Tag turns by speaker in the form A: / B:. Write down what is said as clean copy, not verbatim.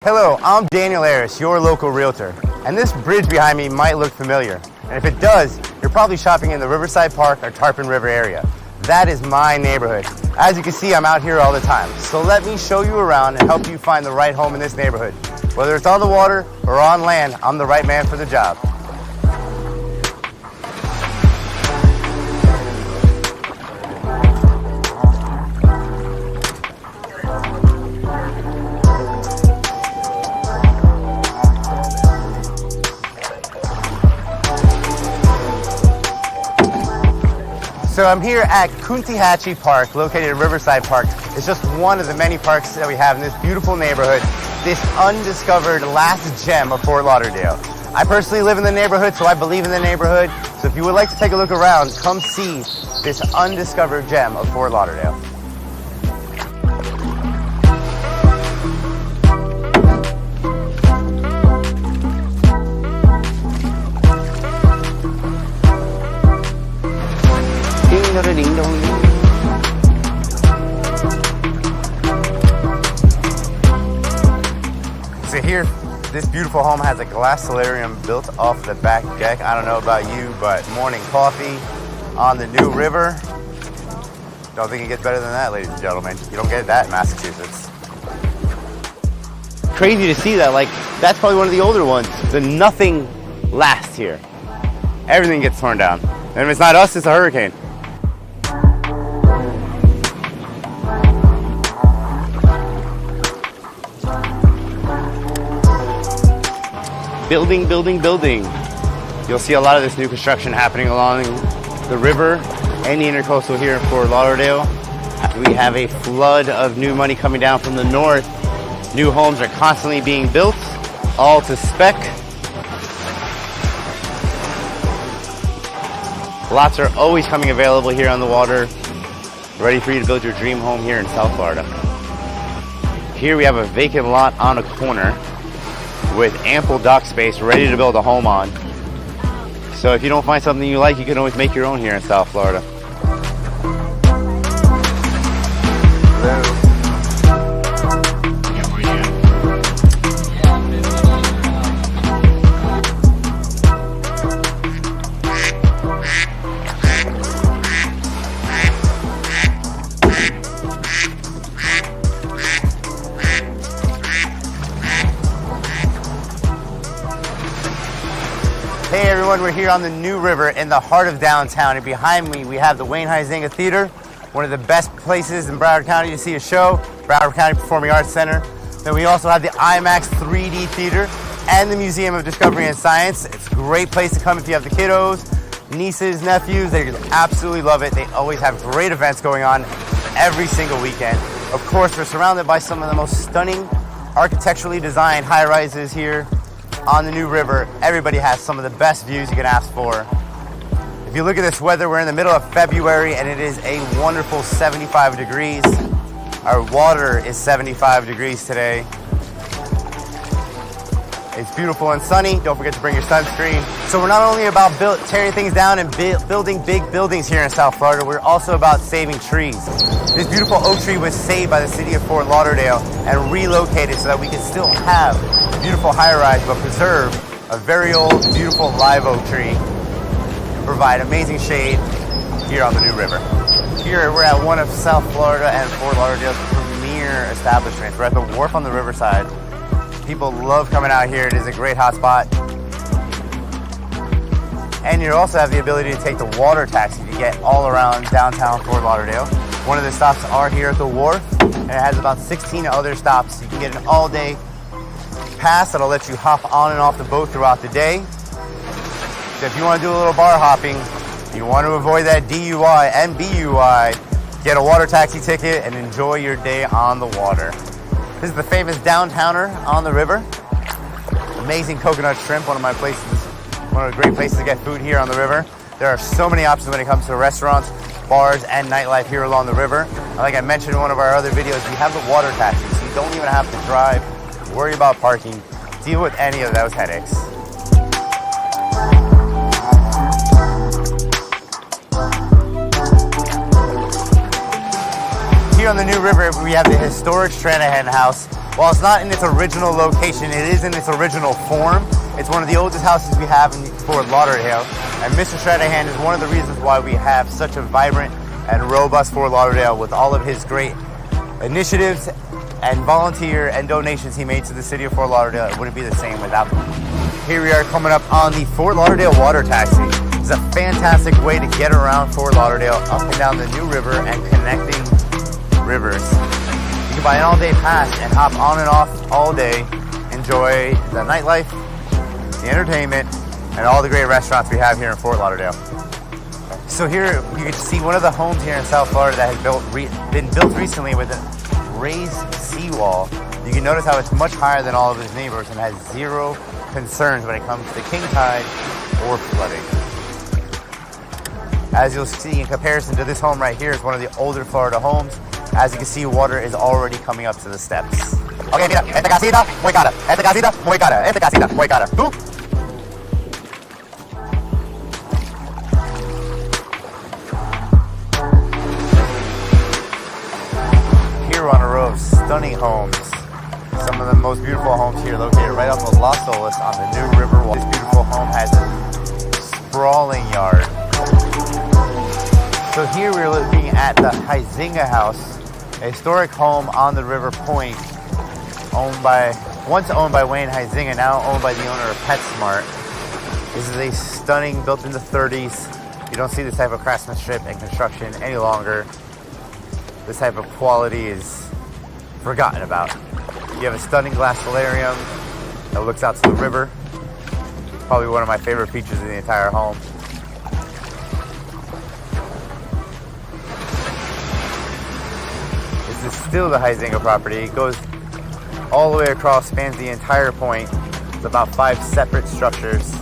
A: Hello, I'm Daniel Harris, your local realtor, and this bridge behind me might look familiar. And if it does, you're probably shopping in the Riverside Park or Tarpon River area. That is my neighborhood. As you can see, I'm out here all the time. So let me show you around and help you find the right home in this neighborhood. Whether it's on the water or on land, I'm the right man for the job. So I'm here at Coontehatchee Park, located in Riverside Park. It's just one of the many parks that we have in this beautiful neighborhood, this undiscovered last gem of Fort Lauderdale. I personally live in the neighborhood, so I believe in the neighborhood. So if you would like to take a look around, come see this undiscovered gem of Fort Lauderdale. Ding dong. So here, this beautiful home has a glass solarium built off the back deck. I don't know about you, but morning coffee on the New River. Don't think it gets better than that, ladies and gentlemen. You don't get that in Massachusetts. Crazy to see that. Like, that's probably one of the older ones. The nothing lasts here. Everything gets torn down. And if it's not us, it's a hurricane. Building, building, building. You'll see a lot of this new construction happening along the river and the intercoastal here in Fort Lauderdale. We have a flood of new money coming down from the north. New homes are constantly being built, all to spec. Lots are always coming available here on the water, ready for you to build your dream home here in South Florida. Here we have a vacant lot on a corner with ample dock space ready to build a home on. So if you don't find something you like, you can always make your own here in South Florida. Hello. Hey everyone, we're here on the New River in the heart of downtown, and behind me we have the Wayne Huizenga Theater, one of the best places in Broward County to see a show, Broward County Performing Arts Center. Then we also have the IMAX 3D Theater and the Museum of Discovery and Science. It's a great place to come if you have the kiddos, nieces, nephews. They absolutely love it. They always have great events going on every single weekend. Of course, we're surrounded by some of the most stunning architecturally designed high-rises here on the New River. Everybody has some of the best views you can ask for. If you look at this weather, we're in the middle of February and it is a wonderful 75 degrees. Our water is 75 degrees today. It's beautiful and sunny. Don't forget to bring your sunscreen. So we're not only about tearing things down and building big buildings here in South Florida, we're also about saving trees. This beautiful oak tree was saved by the city of Fort Lauderdale and relocated so that we can still have a beautiful high-rise but preserve a very old, beautiful live oak tree and provide amazing shade here on the New River. Here we're at one of South Florida and Fort Lauderdale's premier establishments. We're at the wharf on the Riverside. People love coming out here. It is a great hot spot. And you also have the ability to take the water taxi to get all around downtown Fort Lauderdale. One of the stops are here at the wharf, and it has about 16 other stops. You can get an all-day pass that'll let you hop on and off the boat throughout the day. So if you want to do a little bar hopping, you want to avoid that DUI and BUI, get a water taxi ticket and enjoy your day on the water. This is the famous Downtowner on the river. Amazing coconut shrimp, one of the great places to get food here on the river. There are so many options when it comes to restaurants, bars, and nightlife here along the river. And like I mentioned in one of our other videos, we have the water taxi, so you don't even have to drive, worry about parking, deal with any of those headaches. Here on the New River, we have the historic Stranahan House. While it's not in its original location, it is in its original form. It's one of the oldest houses we have in Fort Lauderdale. And Mr. Stranahan is one of the reasons why we have such a vibrant and robust Fort Lauderdale with all of his great initiatives and volunteer and donations he made to the city of Fort Lauderdale. It wouldn't be the same without them. Here we are coming up on the Fort Lauderdale water taxi. It's a fantastic way to get around Fort Lauderdale, up and down the new river and connecting rivers. You can buy an all-day pass and hop on and off all day, enjoy the nightlife, the entertainment, and all the great restaurants we have here in Fort Lauderdale. So here you can see one of the homes here in South Florida that has been built recently with a raised seawall. You can notice how it's much higher than all of his neighbors and has zero concerns when it comes to king tide or flooding. As you'll see in comparison to this home right here, is one of the older Florida homes. As you can see, water is already coming up to the steps. Okay, mira, esta casita, muy cara. Esta casita, muy cara. Esta casita, muy cara. ¿Tú? Here we're on a row of stunning homes. Some of the most beautiful homes here located right off of Las Olas on the new river. This beautiful home has a sprawling yard. So here we're looking at the Huizinga House, a historic home on the River Point, once owned by Wayne Huizinga, now owned by the owner of PetSmart. This is a stunning, built in the 30s. You don't see this type of craftsmanship and construction any longer. This type of quality is forgotten about. You have a stunning glass solarium that looks out to the river. Probably one of my favorite features in the entire home. This is still the Huizinga property. It goes all the way across, spans the entire point. It's about 5 separate structures.